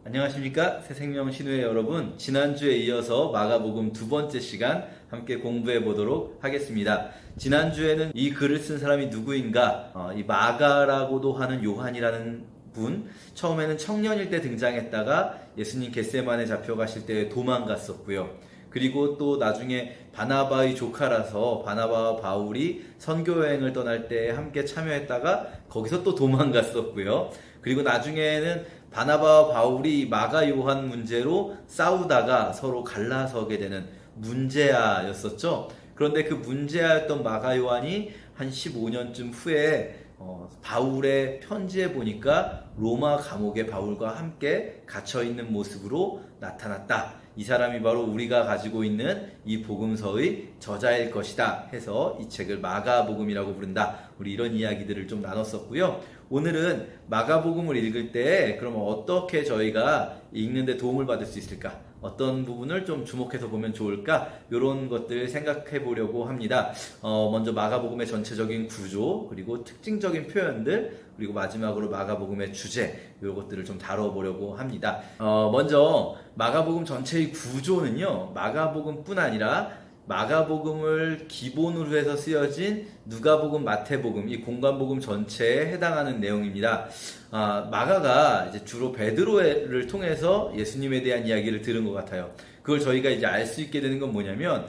안녕하십니까? 새생명 신우의 여러분, 지난주에 이어서 마가복음 두 번째 시간 함께 공부해 보도록 하겠습니다. 지난주에는 이 글을 쓴 사람이 누구인가, 이 마가라고도 하는 요한이라는 분, 처음에는 청년일 때 등장했다가 예수님 겟세마네 잡혀가실 때 도망갔었고요. 그리고 또 나중에 바나바의 조카라서 바나바와 바울이 선교여행을 떠날 때 함께 참여했다가 거기서 또 도망갔었고요. 그리고 나중에는 바나바와 바울이 마가 요한 문제로 싸우다가 서로 갈라서게 되는 문제아였었죠. 그런데 그 문제아였던 마가 요한이 한 15년쯤 후에 바울의 편지에 보니까 로마 감옥에 바울과 함께 갇혀있는 모습으로 나타났다. 이 사람이 바로 우리가 가지고 있는 이 복음서의 저자일 것이다 해서 이 책을 마가복음이라고 부른다. 우리 이런 이야기들을 좀 나눴었고요. 오늘은 마가복음을 읽을 때 그러면 어떻게 저희가 읽는데 도움을 받을 수 있을까? 어떤 부분을 좀 주목해서 보면 좋을까? 이런 것들 생각해 보려고 합니다. 먼저 마가복음의 전체적인 구조, 그리고 특징적인 표현들, 그리고 마지막으로 마가복음의 주제, 이것들을 좀 다뤄보려고 합니다. 먼저 마가복음 전체의 구조는요, 마가복음뿐 아니라 마가복음을 기본으로 해서 쓰여진 누가복음, 마태복음, 이 공관복음 전체에 해당하는 내용입니다. 마가가 이제 주로 베드로를 통해서 예수님에 대한 이야기를 들은 것 같아요. 그걸 저희가 이제 알 수 있게 되는 건 뭐냐면,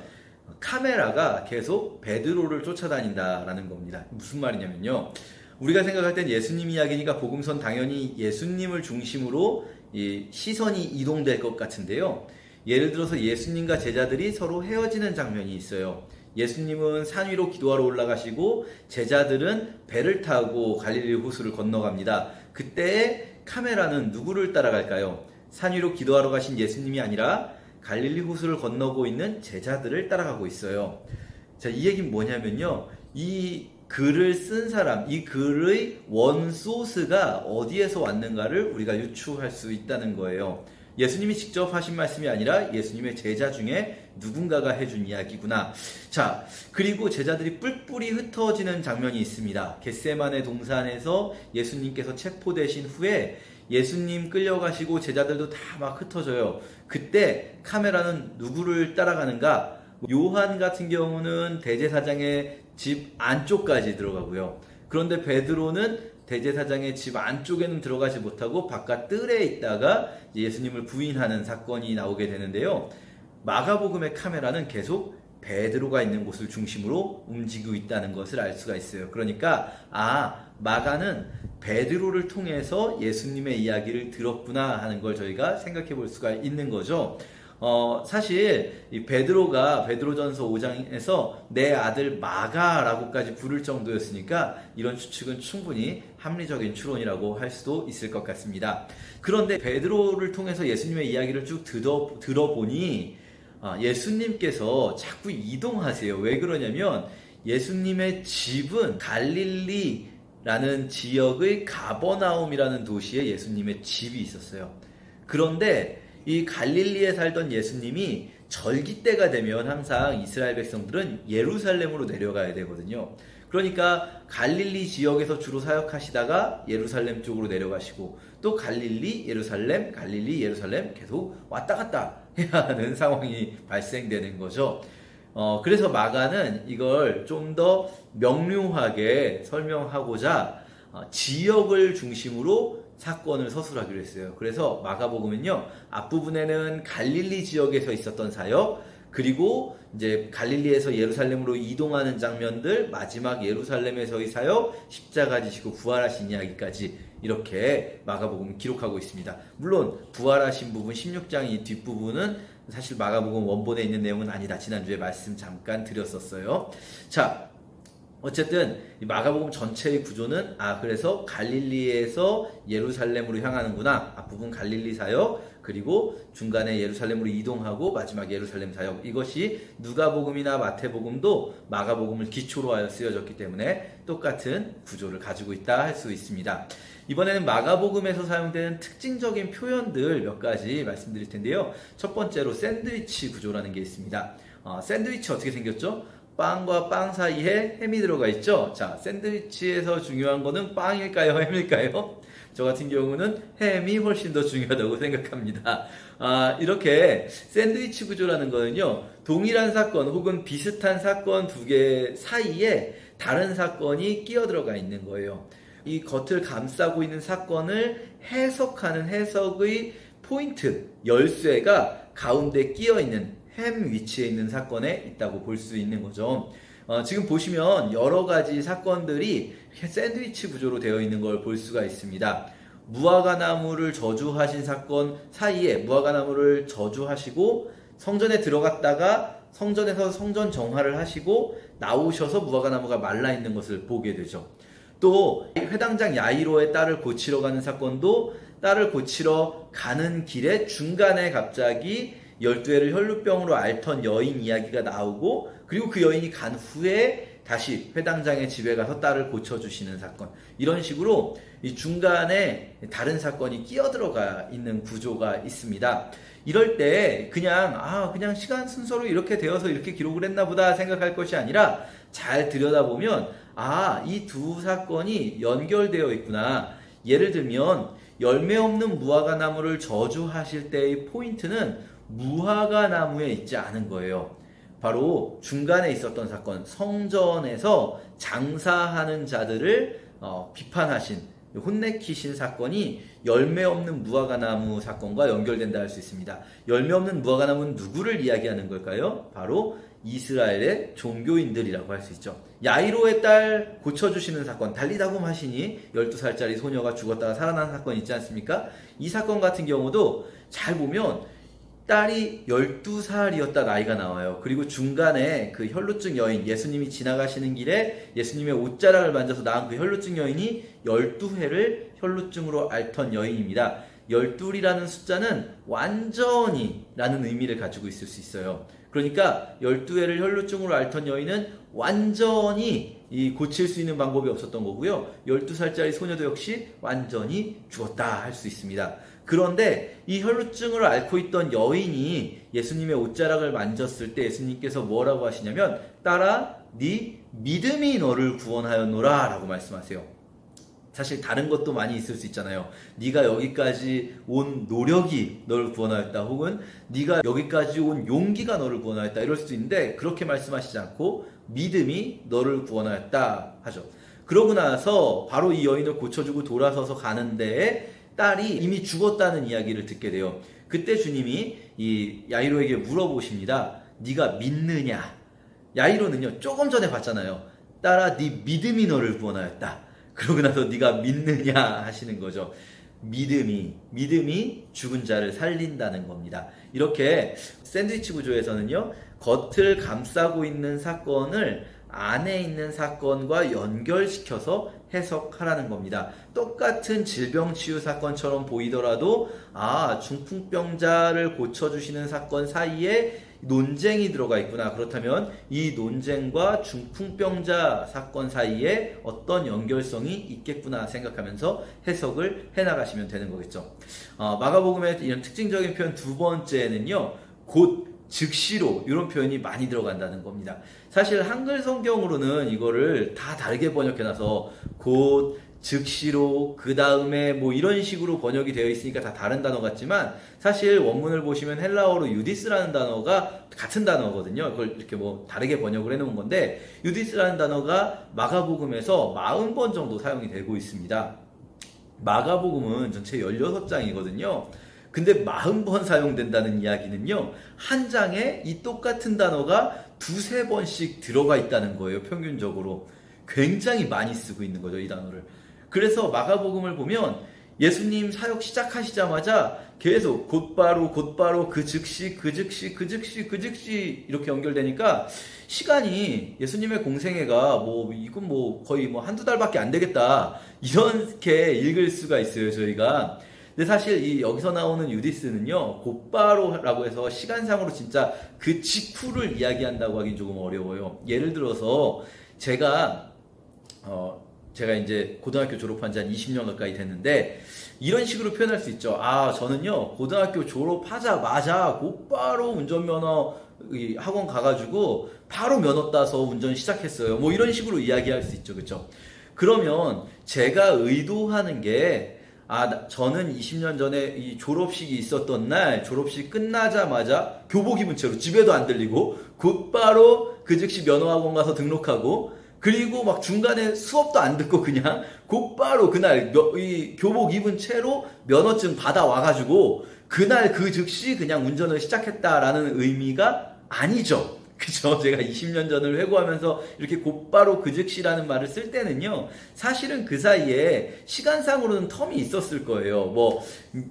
카메라가 계속 베드로를 쫓아다닌다라는 겁니다. 무슨 말이냐면요, 우리가 생각할 땐 예수님 이야기니까 복음서는 당연히 예수님을 중심으로 이 시선이 이동될 것 같은데요. 예를 들어서 예수님과 제자들이 서로 헤어지는 장면이 있어요. 예수님은 산 위로 기도하러 올라가시고 제자들은 배를 타고 갈릴리 호수를 건너갑니다. 그때 카메라는 누구를 따라갈까요? 산 위로 기도하러 가신 예수님이 아니라 갈릴리 호수를 건너고 있는 제자들을 따라가고 있어요. 자, 이 얘기는 뭐냐면요, 이 글을 쓴 사람, 이 글의 원소스가 어디에서 왔는가를 우리가 유추할 수 있다는 거예요. 예수님이 직접 하신 말씀이 아니라 예수님의 제자 중에 누군가가 해준 이야기구나. 자, 그리고 제자들이 뿔뿔이 흩어지는 장면이 있습니다. 겟세마네 동산에서 예수님께서 체포되신 후에 예수님 끌려가시고 제자들도 다 막 흩어져요. 그때 카메라는 누구를 따라가는가? 요한 같은 경우는 대제사장의 집 안쪽까지 들어가고요. 그런데 베드로는 대제사장의 집 안쪽에는 들어가지 못하고 바깥 뜰에 있다가 예수님을 부인하는 사건이 나오게 되는데요. 마가복음의 카메라는 계속 베드로가 있는 곳을 중심으로 움직이고 있다는 것을 알 수가 있어요. 그러니까 마가는 베드로를 통해서 예수님의 이야기를 들었구나 하는 걸 저희가 생각해 볼 수가 있는 거죠. 사실 이 베드로가 베드로전서 5장에서 내 아들 마가라고까지 부를 정도였으니까 이런 추측은 충분히 합리적인 추론이라고 할 수도 있을 것 같습니다. 그런데 베드로를 통해서 예수님의 이야기를 쭉 들어보니 예수님께서 자꾸 이동하세요. 왜 그러냐면 예수님의 집은 갈릴리라는 지역의 가버나움이라는 도시에 예수님의 집이 있었어요. 그런데 이 갈릴리에 살던 예수님이 절기 때가 되면 항상 이스라엘 백성들은 예루살렘으로 내려가야 되거든요. 그러니까 갈릴리 지역에서 주로 사역하시다가 예루살렘 쪽으로 내려가시고 또 갈릴리, 예루살렘, 갈릴리, 예루살렘 계속 왔다 갔다 해야 하는 상황이 발생되는 거죠. 그래서 마가는 이걸 좀 더 명료하게 설명하고자 지역을 중심으로 사건을 서술하기로 했어요. 그래서 마가복음은요, 앞부분에는 갈릴리 지역에서 있었던 사역, 그리고 이제 갈릴리에서 예루살렘으로 이동하는 장면들, 마지막 예루살렘에서의 사역, 십자가 지시고 부활하신 이야기까지 이렇게 마가복음은 기록하고 있습니다. 물론 부활하신 부분 16장 이 뒷부분은 사실 마가복음 원본에 있는 내용은 아니다. 지난주에 말씀 잠깐 드렸었어요. 자, 어쨌든 이 마가복음 전체의 구조는 그래서 갈릴리에서 예루살렘으로 향하는구나. 앞부분 갈릴리 사역, 그리고 중간에 예루살렘으로 이동하고 마지막 예루살렘 사역. 이것이 누가복음이나 마태복음도 마가복음을 기초로 하여 쓰여졌기 때문에 똑같은 구조를 가지고 있다 할 수 있습니다. 이번에는 마가복음에서 사용되는 특징적인 표현들 몇 가지 말씀드릴 텐데요. 첫 번째로 샌드위치 구조라는 게 있습니다. 샌드위치 어떻게 생겼죠? 빵과 빵 사이에 햄이 들어가 있죠. 자, 샌드위치에서 중요한 거는 빵일까요? 햄일까요? 저 같은 경우는 햄이 훨씬 더 중요하다고 생각합니다. 이렇게 샌드위치 구조라는 거는요, 동일한 사건 혹은 비슷한 사건 두 개 사이에 다른 사건이 끼어 들어가 있는 거예요. 이 겉을 감싸고 있는 사건을 해석하는 해석의 포인트, 열쇠가 가운데 끼어 있는 햄 위치에 있는 사건에 있다고 볼 수 있는 거죠. 지금 보시면 여러 가지 사건들이 샌드위치 구조로 되어 있는 걸 볼 수가 있습니다. 무화과나무를 저주하신 사건 사이에 무화과나무를 저주하시고 성전에 들어갔다가 성전에서 성전 정화를 하시고 나오셔서 무화과나무가 말라 있는 것을 보게 되죠. 또 회당장 야이로의 딸을 고치러 가는 사건도 딸을 고치러 가는 길에 중간에 갑자기 12해를 혈루병으로 앓던 여인 이야기가 나오고, 그리고 그 여인이 간 후에 다시 회당장의 집에 가서 딸을 고쳐주시는 사건, 이런 식으로 이 중간에 다른 사건이 끼어들어가 있는 구조가 있습니다. 이럴 때 그냥 시간 순서로 이렇게 되어서 이렇게 기록을 했나 보다 생각할 것이 아니라 잘 들여다보면 이 두 사건이 연결되어 있구나. 예를 들면 열매 없는 무화과나무를 저주하실 때의 포인트는 무화과나무에 있지 않은 거예요. 바로 중간에 있었던 사건, 성전에서 장사하는 자들을 비판하신, 혼내키신 사건이 열매 없는 무화과나무 사건과 연결된다 할 수 있습니다. 열매 없는 무화과나무는 누구를 이야기하는 걸까요? 바로 이스라엘의 종교인들이라고 할 수 있죠. 야이로의 딸 고쳐주시는 사건, 달리다굼 하시니 12살짜리 소녀가 죽었다가 살아난 사건 있지 않습니까? 이 사건 같은 경우도 잘 보면 딸이 12살이었다 나이가 나와요. 그리고 중간에 그 혈루증 여인, 예수님이 지나가시는 길에 예수님의 옷자락을 만져서 낳은 그 혈루증 여인이 12회를 혈루증으로 앓던 여인입니다. 12이라는 숫자는 완전히 라는 의미를 가지고 있을 수 있어요. 그러니까 12회를 혈루증으로 앓던 여인은 완전히 고칠 수 있는 방법이 없었던 거고요. 12살짜리 소녀도 역시 완전히 죽었다 할 수 있습니다. 그런데 이 혈루증을 앓고 있던 여인이 예수님의 옷자락을 만졌을 때 예수님께서 뭐라고 하시냐면, 딸아, 네 믿음이 너를 구원하였노라 라고 말씀하세요. 사실 다른 것도 많이 있을 수 있잖아요. 네가 여기까지 온 노력이 너를 구원하였다, 혹은 네가 여기까지 온 용기가 너를 구원하였다, 이럴 수도 있는데 그렇게 말씀하시지 않고 믿음이 너를 구원하였다 하죠. 그러고 나서 바로 이 여인을 고쳐주고 돌아서서 가는데 딸이 이미 죽었다는 이야기를 듣게 돼요. 그때 주님이 이 야이로에게 물어보십니다. 네가 믿느냐? 야이로는요, 조금 전에 봤잖아요. 딸아, 네 믿음이 너를 구원하였다. 그러고 나서 네가 믿느냐 하시는 거죠. 믿음이 죽은 자를 살린다는 겁니다. 이렇게 샌드위치 구조에서는요, 겉을 감싸고 있는 사건을 안에 있는 사건과 연결시켜서 해석하라는 겁니다. 똑같은 질병 치유 사건처럼 보이더라도 중풍병자를 고쳐주시는 사건 사이에 논쟁이 들어가 있구나. 그렇다면 이 논쟁과 중풍병자 사건 사이에 어떤 연결성이 있겠구나 생각하면서 해석을 해나가시면 되는 거겠죠. 마가복음의 이런 특징적인 표현 두 번째는요, 곧 즉시로, 이런 표현이 많이 들어간다는 겁니다. 사실 한글 성경으로는 이거를 다 다르게 번역해놔서 곧, 즉시로, 그 다음에 뭐 이런 식으로 번역이 되어 있으니까 다 다른 단어 같지만, 사실 원문을 보시면 헬라어로 유디스라는 단어가 같은 단어거든요. 그걸 이렇게 뭐 다르게 번역을 해놓은 건데, 유디스라는 단어가 마가복음에서 40번 정도 사용이 되고 있습니다. 마가복음은 전체 16장이거든요. 근데 40번 사용된다는 이야기는요, 한 장에 이 똑같은 단어가 두세 번씩 들어가 있다는 거예요. 평균적으로 굉장히 많이 쓰고 있는 거죠, 이 단어를. 그래서 마가복음을 보면 예수님 사역 시작하시자마자 계속 곧바로 그 즉시 이렇게 연결되니까 시간이, 예수님의 공생애가 이건 거의 한두 달밖에 안 되겠다, 이렇게 읽을 수가 있어요, 저희가. 근데 사실 여기서 나오는 유디스는요, 곧바로라고 해서 시간상으로 진짜 그 직후를 이야기한다고 하긴 조금 어려워요. 예를 들어서 제가 이제 고등학교 졸업한 지 한 20년 가까이 됐는데, 이런 식으로 표현할 수 있죠. 저는요, 고등학교 졸업하자마자 곧바로 운전면허 학원 가가지고 바로 면허 따서 운전 시작했어요. 뭐 이런 식으로 이야기할 수 있죠. 그렇죠? 그러면 제가 의도하는 게 저는 20년 전에 이 졸업식이 있었던 날 졸업식 끝나자마자 교복 입은 채로 집에도 안 들리고 곧바로 그 즉시 면허학원 가서 등록하고 그리고 막 중간에 수업도 안 듣고 그냥 곧바로 그날 이 교복 입은 채로 면허증 받아와가지고 그날 그 즉시 그냥 운전을 시작했다라는 의미가 아니죠. 그죠? 제가 20년 전을 회고하면서 이렇게 곧바로 그 즉시라는 말을 쓸 때는요, 사실은 그 사이에 시간상으로는 텀이 있었을 거예요. 뭐,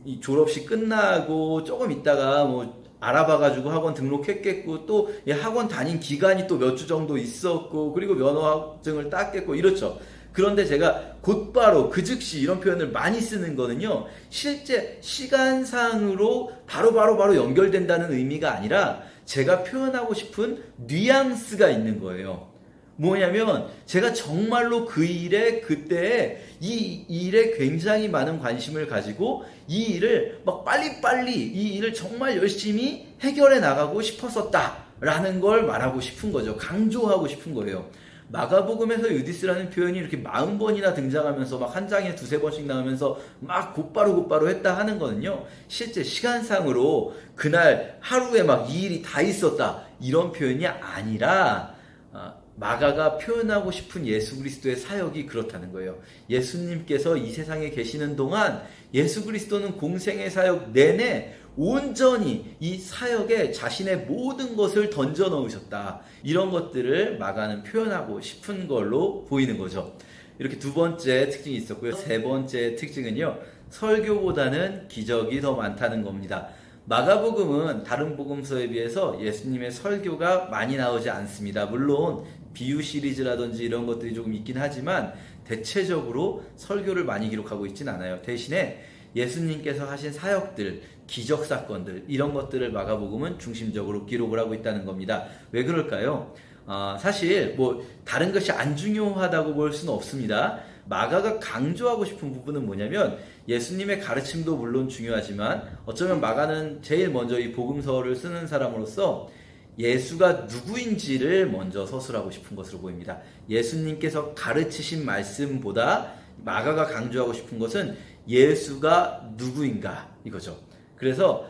이 졸업식 끝나고 조금 있다가 뭐, 알아봐가지고 학원 등록했겠고, 또 학원 다닌 기간이 또 몇 주 정도 있었고, 그리고 면허증을 땄겠고, 이렇죠. 그런데 제가 곧바로 그 즉시 이런 표현을 많이 쓰는 거는요, 실제 시간상으로 바로 연결된다는 의미가 아니라 제가 표현하고 싶은 뉘앙스가 있는 거예요. 뭐냐면 제가 정말로 그 일에 그때 이 일에 굉장히 많은 관심을 가지고 이 일을 막 빨리빨리 이 일을 정말 열심히 해결해 나가고 싶었었다라는 걸 말하고 싶은 거죠. 강조하고 싶은 거예요. 마가복음에서 유디스라는 표현이 이렇게 40번이나 등장하면서 막 한 장에 두세 번씩 나오면서 막 곧바로 했다 하는 거는요, 실제 시간상으로 그날 하루에 막 이 일이 다 있었다 이런 표현이 아니라 마가가 표현하고 싶은 예수 그리스도의 사역이 그렇다는 거예요. 예수님께서 이 세상에 계시는 동안 예수 그리스도는 공생의 사역 내내 온전히 이 사역에 자신의 모든 것을 던져 넣으셨다. 이런 것들을 마가는 표현하고 싶은 걸로 보이는 거죠. 이렇게 두 번째 특징이 있었고요. 세 번째 특징은요, 설교보다는 기적이 더 많다는 겁니다. 마가복음은 다른 복음서에 비해서 예수님의 설교가 많이 나오지 않습니다. 물론 비유 시리즈라든지 이런 것들이 조금 있긴 하지만 대체적으로 설교를 많이 기록하고 있진 않아요. 대신에 예수님께서 하신 사역들, 기적 사건들 이런 것들을 마가복음은 중심적으로 기록을 하고 있다는 겁니다. 왜 그럴까요? 사실 뭐 다른 것이 안 중요하다고 볼 수는 없습니다. 마가가 강조하고 싶은 부분은 뭐냐면 예수님의 가르침도 물론 중요하지만 어쩌면 마가는 제일 먼저 이 복음서를 쓰는 사람으로서 예수가 누구인지를 먼저 서술하고 싶은 것으로 보입니다. 예수님께서 가르치신 말씀보다 마가가 강조하고 싶은 것은 예수가 누구인가 이거죠. 그래서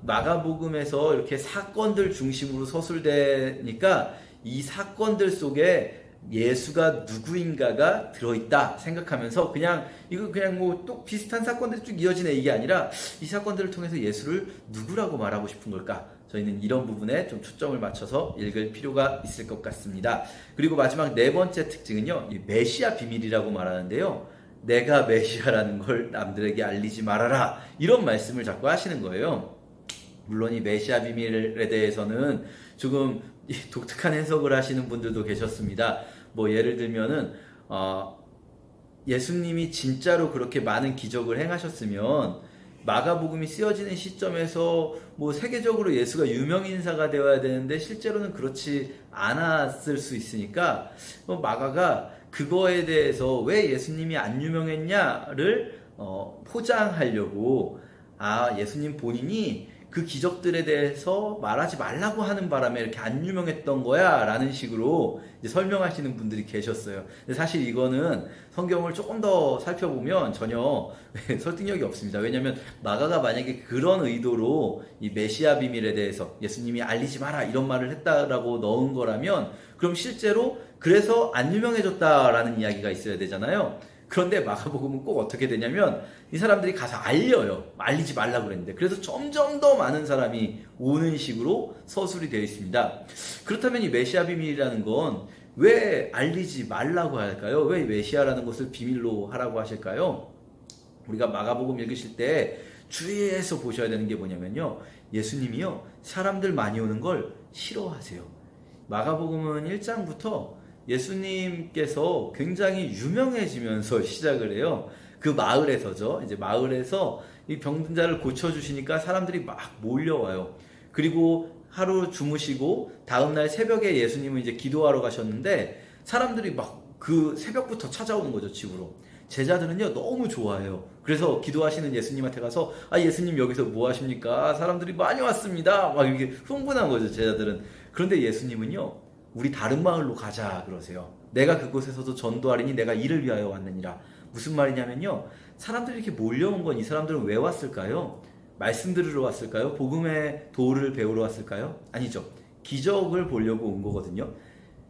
마가복음에서 이렇게 사건들 중심으로 서술되니까 이 사건들 속에 예수가 누구인가가 들어있다 생각하면서 그냥 뭐 또 비슷한 사건들이 쭉 이어지네 이게 아니라 이 사건들을 통해서 예수를 누구라고 말하고 싶은 걸까? 저희는 이런 부분에 좀 초점을 맞춰서 읽을 필요가 있을 것 같습니다. 그리고 마지막 네 번째 특징은요, 이 메시아 비밀이라고 말하는데요. 내가 메시아라는 걸 남들에게 알리지 말아라 이런 말씀을 자꾸 하시는 거예요. 물론 이 메시아 비밀에 대해서는 조금 독특한 해석을 하시는 분들도 계셨습니다. 뭐 예를 들면은 예수님이 진짜로 그렇게 많은 기적을 행하셨으면 마가복음이 쓰여지는 시점에서 뭐 세계적으로 예수가 유명인사가 되어야 되는데 실제로는 그렇지 않았을 수 있으니까 마가가 그거에 대해서 왜 예수님이 안 유명했냐를 포장하려고 예수님 본인이 그 기적들에 대해서 말하지 말라고 하는 바람에 이렇게 안 유명했던 거야 라는 식으로 이제 설명하시는 분들이 계셨어요. 근데 사실 이거는 성경을 조금 더 살펴보면 전혀 설득력이 없습니다. 왜냐하면 마가가 만약에 그런 의도로 이 메시아 비밀에 대해서 예수님이 알리지 마라 이런 말을 했다라고 넣은 거라면 그럼 실제로 그래서 안 유명해졌다라는 이야기가 있어야 되잖아요. 그런데 마가복음은 꼭 어떻게 되냐면 이 사람들이 가서 알려요. 알리지 말라고 그랬는데. 그래서 점점 더 많은 사람이 오는 식으로 서술이 되어 있습니다. 그렇다면 이 메시아 비밀이라는 건 왜 알리지 말라고 할까요? 왜 메시아라는 것을 비밀로 하라고 하실까요? 우리가 마가복음 읽으실 때 주의해서 보셔야 되는 게 뭐냐면요. 예수님이요, 사람들 많이 오는 걸 싫어하세요. 마가복음은 1장부터 예수님께서 굉장히 유명해지면서 시작을 해요. 그 마을에서죠. 이제 마을에서 이 병든 자를 고쳐주시니까 사람들이 막 몰려와요. 그리고 하루 주무시고 다음날 새벽에 예수님은 이제 기도하러 가셨는데 사람들이 막 그 새벽부터 찾아오는 거죠, 집으로. 제자들은요, 너무 좋아해요. 그래서 기도하시는 예수님한테 가서 예수님 여기서 뭐 하십니까? 사람들이 많이 왔습니다. 막 이렇게 흥분한 거죠, 제자들은. 그런데 예수님은요, 우리 다른 마을로 가자 그러세요. 내가 그곳에서도 전도하리니 내가 이를 위하여 왔느니라. 무슨 말이냐면요, 사람들이 이렇게 몰려온 건 이 사람들은 왜 왔을까요? 말씀 들으러 왔을까요? 복음의 도를 배우러 왔을까요? 아니죠. 기적을 보려고 온 거거든요.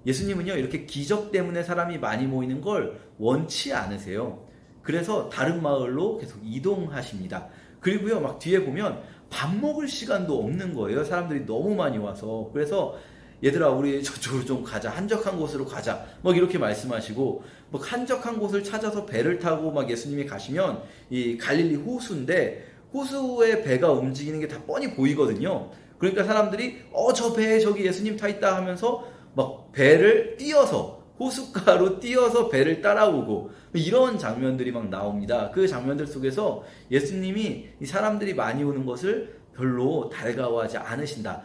예수님은요, 이렇게 기적 때문에 사람이 많이 모이는 걸 원치 않으세요. 그래서 다른 마을로 계속 이동하십니다. 그리고요, 막 뒤에 보면 밥 먹을 시간도 없는 거예요. 사람들이 너무 많이 와서. 그래서 얘들아, 우리 저쪽으로 좀 가자. 한적한 곳으로 가자. 막 이렇게 말씀하시고, 막 한적한 곳을 찾아서 배를 타고 막 예수님이 가시면 이 갈릴리 호수인데, 호수에 배가 움직이는 게 다 뻔히 보이거든요. 그러니까 사람들이 저 배에 저기 예수님 타 있다 하면서 막 배를 띄어서, 호숫가로 띄어서 배를 따라오고 이런 장면들이 막 나옵니다. 그 장면들 속에서 예수님이 이 사람들이 많이 오는 것을 별로 달가워하지 않으신다.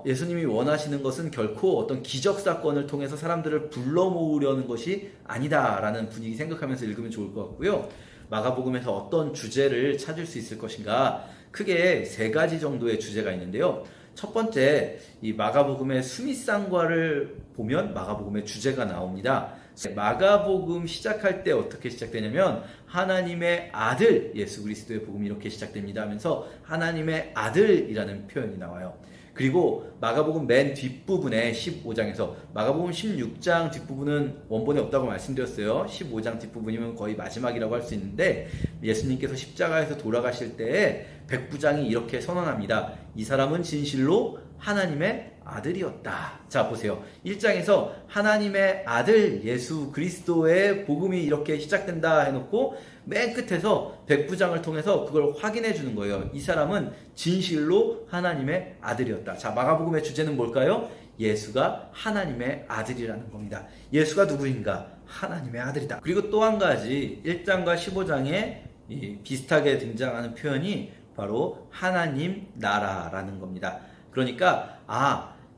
예수님이 원하시는 것은 결코 어떤 기적 사건을 통해서 사람들을 불러 모으려는 것이 아니다라는 분위기 생각하면서 읽으면 좋을 것 같고요. 마가복음에서 어떤 주제를 찾을 수 있을 것인가? 크게 3가지 정도의 주제가 있는데요. 첫 번째, 이 마가복음의 수미상과를 보면 마가복음의 주제가 나옵니다. 마가복음 시작할 때 어떻게 시작되냐면 하나님의 아들 예수 그리스도의 복음이 이렇게 시작됩니다 하면서 하나님의 아들이라는 표현이 나와요. 그리고 마가복음 맨 뒷부분에 15장에서, 마가복음 16장 뒷부분은 원본에 없다고 말씀드렸어요. 15장 뒷부분이면 거의 마지막이라고 할 수 있는데, 예수님께서 십자가에서 돌아가실 때에 백부장이 이렇게 선언합니다. 이 사람은 진실로 하나님의 아들이었다. 자, 보세요. 1장에서 하나님의 아들 예수 그리스도의 복음이 이렇게 시작된다 해놓고 맨 끝에서 백부장을 통해서 그걸 확인해 주는 거예요. 이 사람은 진실로 하나님의 아들이었다. 자, 마가복음의 주제는 뭘까요? 예수가 하나님의 아들이라는 겁니다. 예수가 누구인가? 하나님의 아들이다. 그리고 또 한 가지, 1장과 15장에 비슷하게 등장하는 표현이 바로 하나님 나라라는 겁니다. 그러니까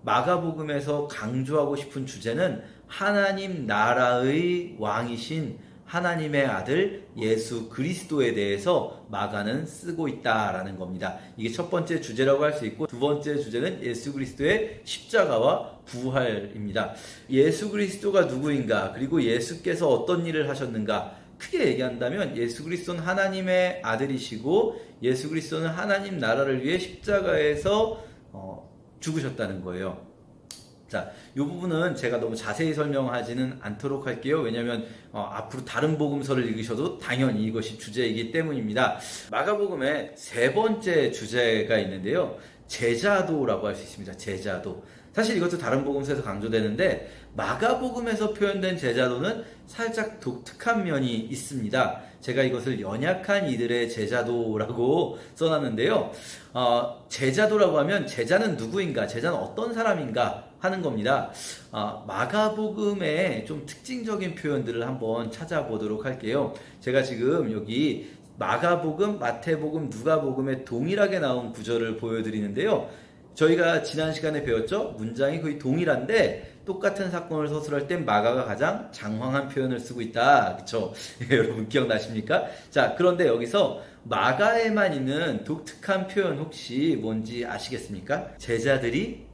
마가복음에서 강조하고 싶은 주제는 하나님 나라의 왕이신 하나님의 아들 예수 그리스도에 대해서 마가는 쓰고 있다라는 겁니다. 이게 첫 번째 주제라고 할 수 있고, 두 번째 주제는 예수 그리스도의 십자가와 부활입니다. 예수 그리스도가 누구인가, 그리고 예수께서 어떤 일을 하셨는가, 크게 얘기한다면 예수 그리스도는 하나님의 아들이시고 예수 그리스도는 하나님 나라를 위해 십자가에서 죽으셨다는 거예요. 자, 이 부분은 제가 너무 자세히 설명하지는 않도록 할게요. 왜냐하면 앞으로 다른 복음서를 읽으셔도 당연히 이것이 주제이기 때문입니다. 마가복음에 3번째 주제가 있는데요. 제자도라고 할 수 있습니다. 제자도. 사실 이것도 다른 복음서에서 강조되는데 마가복음에서 표현된 제자도는 살짝 독특한 면이 있습니다. 제가 이것을 연약한 이들의 제자도라고 써놨는데요. 제자도라고 하면 제자는 누구인가, 제자는 어떤 사람인가 하는 겁니다. 마가복음의 좀 특징적인 표현들을 한번 찾아보도록 할게요. 제가 지금 여기 마가복음, 마태복음, 누가복음에 동일하게 나온 구절을 보여드리는데요. 저희가 지난 시간에 배웠죠? 문장이 거의 동일한데 똑같은 사건을 서술할 땐 마가가 가장 장황한 표현을 쓰고 있다. 그쵸? 여러분 기억나십니까? 자, 그런데 여기서 마가에만 있는 독특한 표현 혹시 뭔지 아시겠습니까? 제자들이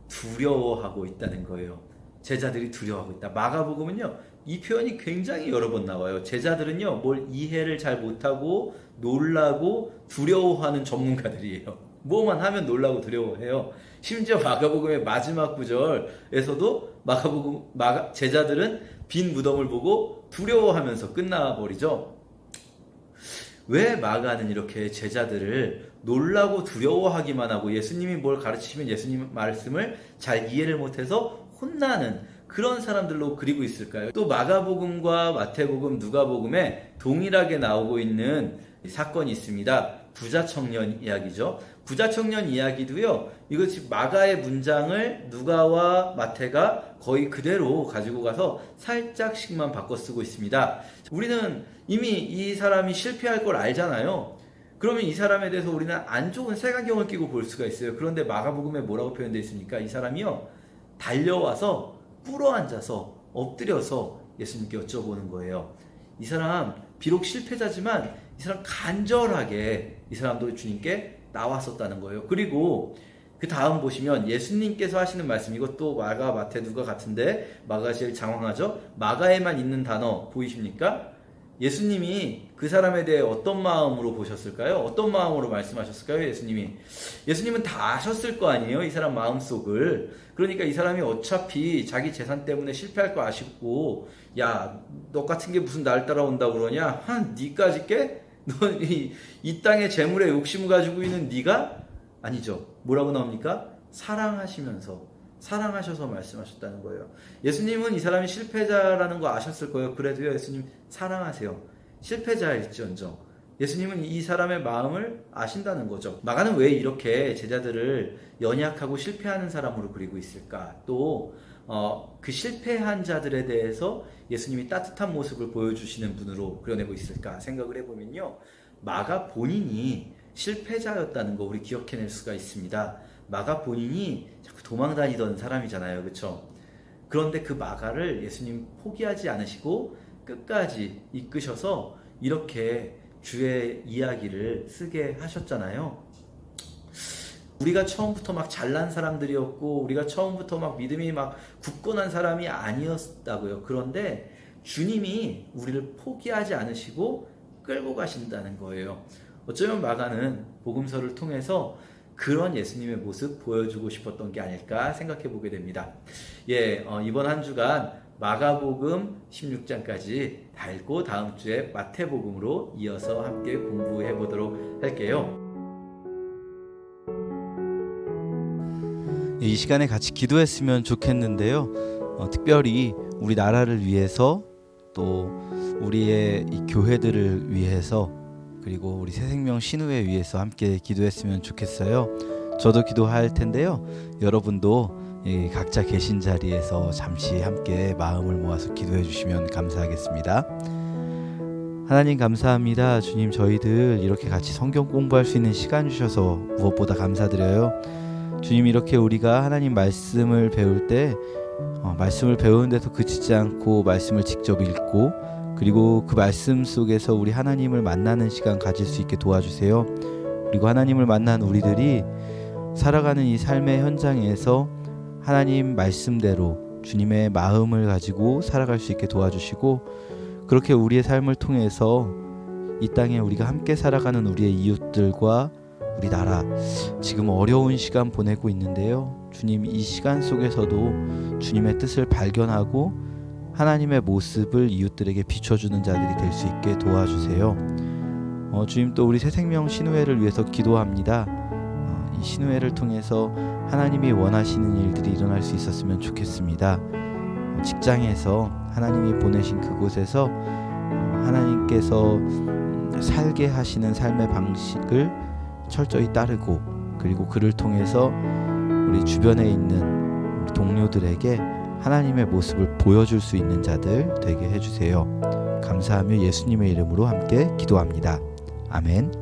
두려워하고 있다는 거예요. 제자들이 두려워하고 있다. 마가복음은요, 이 표현이 굉장히 여러 번 나와요. 제자들은요, 뭘 이해를 잘 못하고 놀라고 두려워하는 전문가들이에요. 뭐만 하면 놀라고 두려워해요. 심지어 마가복음의 마지막 구절에서도 제자들은 빈 무덤을 보고 두려워하면서 끝나버리죠. 왜 마가는 이렇게 제자들을 놀라고 두려워하기만 하고 예수님이 뭘 가르치시면 예수님 말씀을 잘 이해를 못해서 혼나는 그런 사람들로 그리고 있을까요? 또 마가복음과 마태복음, 누가복음에 동일하게 나오고 있는 사건이 있습니다. 부자 청년 이야기죠. 부자 청년 이야기도요, 이것이 마가의 문장을 누가와 마태가 거의 그대로 가지고 가서 살짝씩만 바꿔 쓰고 있습니다. 우리는 이미 이 사람이 실패할 걸 알잖아요. 그러면 이 사람에 대해서 우리는 안 좋은 색안경을 끼고 볼 수가 있어요. 그런데 마가복음에 뭐라고 표현되어 있습니까? 이 사람이요, 달려와서 꿇어앉아서 엎드려서 예수님께 여쭤보는 거예요. 이 사람 비록 실패자지만 이 사람 간절하게 이 사람도 주님께 나왔었다는 거예요. 그리고 그 다음 보시면 예수님께서 하시는 말씀, 이것도 마가, 마태, 누가 같은데 마가 제일 장황하죠? 마가에만 있는 단어 보이십니까? 예수님이 그 사람에 대해 어떤 마음으로 보셨을까요? 어떤 마음으로 말씀하셨을까요? 예수님은 다 아셨을 거 아니에요? 이 사람 마음속을. 그러니까 이 사람이 어차피 자기 재산 때문에 실패할 거 아쉽고, 야, 너 같은 게 무슨 날 따라온다고 그러냐? 니까지 게? 너 이 땅의 재물에 욕심을 가지고 있는 니가? 아니죠. 뭐라고 나옵니까? 사랑하셔서 말씀하셨다는 거예요. 예수님은 이 사람이 실패자라는 거 아셨을 거예요. 그래도요, 예수님 사랑하세요. 실패자일지언정 예수님은 이 사람의 마음을 아신다는 거죠. 마가는 왜 이렇게 제자들을 연약하고 실패하는 사람으로 그리고 있을까? 또 그 실패한 자들에 대해서 예수님이 따뜻한 모습을 보여주시는 분으로 그려내고 있을까 생각을 해보면요, 마가 본인이 실패자였다는 거 우리 기억해낼 수가 있습니다. 마가 본인이 자꾸 도망다니던 사람이잖아요. 그렇죠? 그런데 그 마가를 예수님 포기하지 않으시고 끝까지 이끄셔서 이렇게 주의 이야기를 쓰게 하셨잖아요. 우리가 처음부터 막 잘난 사람들이었고, 우리가 처음부터 막 믿음이 막 굳건한 사람이 아니었다고요. 그런데 주님이 우리를 포기하지 않으시고 끌고 가신다는 거예요. 어쩌면 마가는 복음서를 통해서 그런 예수님의 모습 보여주고 싶었던 게 아닐까 생각해 보게 됩니다. 이번 한 주간 마가복음 16장까지 다 읽고 다음 주에 마태복음으로 이어서 함께 공부해 보도록 할게요. 이 시간에 같이 기도했으면 좋겠는데요. 특별히 우리 나라를 위해서, 또 우리의 이 교회들을 위해서, 그리고 우리 새생명 신우회 위해서 함께 기도했으면 좋겠어요. 저도 기도할 텐데요. 여러분도 각자 계신 자리에서 잠시 함께 마음을 모아서 기도해 주시면 감사하겠습니다. 하나님 감사합니다. 주님, 저희들 이렇게 같이 성경 공부할 수 있는 시간 주셔서 무엇보다 감사드려요. 주님, 이렇게 우리가 하나님 말씀을 배울 때 말씀을 배우는 데서 그치지 않고 말씀을 직접 읽고, 그리고 그 말씀 속에서 우리 하나님을 만나는 시간 가질 수 있게 도와주세요. 그리고 하나님을 만난 우리들이 살아가는 이 삶의 현장에서 하나님 말씀대로 주님의 마음을 가지고 살아갈 수 있게 도와주시고, 그렇게 우리의 삶을 통해서 이 땅에 우리가 함께 살아가는 우리의 이웃들과 우리 나라, 지금 어려운 시간 보내고 있는데요, 주님, 이 시간 속에서도 주님의 뜻을 발견하고 하나님의 모습을 이웃들에게 비춰주는 자들이 될 수 있게 도와주세요. 주님, 또 우리 새생명 신우회를 위해서 기도합니다. 이 신우회를 통해서 하나님이 원하시는 일들이 일어날 수 있었으면 좋겠습니다. 직장에서 하나님이 보내신 그곳에서 하나님께서 살게 하시는 삶의 방식을 철저히 따르고, 그리고 그를 통해서 우리 주변에 있는 우리 동료들에게 하나님의 모습을 보여줄 수 있는 자들 되게 해주세요. 감사하며 예수님의 이름으로 함께 기도합니다. 아멘.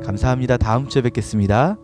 감사합니다. 다음 주에 뵙겠습니다.